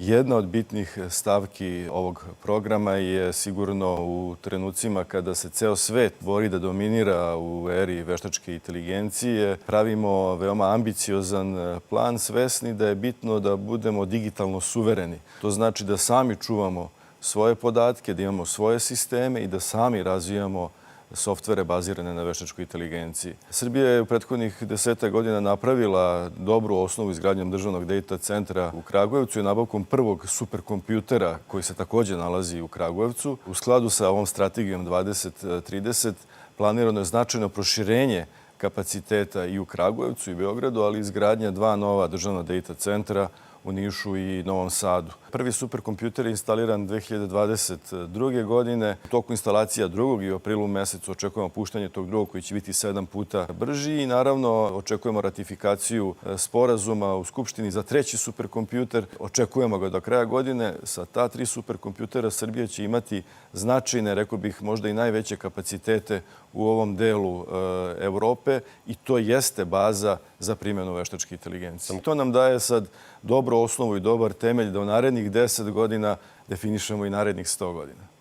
Jedna od bitnih stavki ovog programa je sigurno u trenucima kada se ceo svet bori da dominira u eri veštačke inteligencije. Pravimo veoma ambiciozan plan, svesni da je bitno da budemo digitalno suvereni. To znači da sami čuvamo svoje podatke, da imamo svoje sisteme i da sami razvijamo softvere bazirane na veštačkoj inteligenciji. Srbija je u prethodnih 10 godina napravila dobru osnovu izgradnjom državnog data centra u Kragujevcu i nabavkom prvog superkompjutera koji se takođe nalazi u Kragujevcu. U skladu sa ovom strategijom 2030 planirano je značajno proširenje kapaciteta i u Kragujevcu i Beogradu, ali i izgradnja dva nova državna data centra u Nišu i Novom Sadu. Prvi superkompjuter je instaliran 2022. godine. U toku instalacija drugog i u aprilu mesecu očekujemo puštanje tog drugog koji će biti 7 puta brži i naravno očekujemo ratifikaciju sporazuma u Skupštini za treći superkompjuter. Očekujemo ga do kraja godine. Sa ta 3 superkompjutera Srbija će imati značajne, rekao bih, možda i najveće kapacitete u ovom delu Evrope i to jeste baza za primjenu veštačke inteligencije. To nam daje sad dobru osnovu i dobar temelj da u narednih 10 godina definišemo i narednih 100 godina.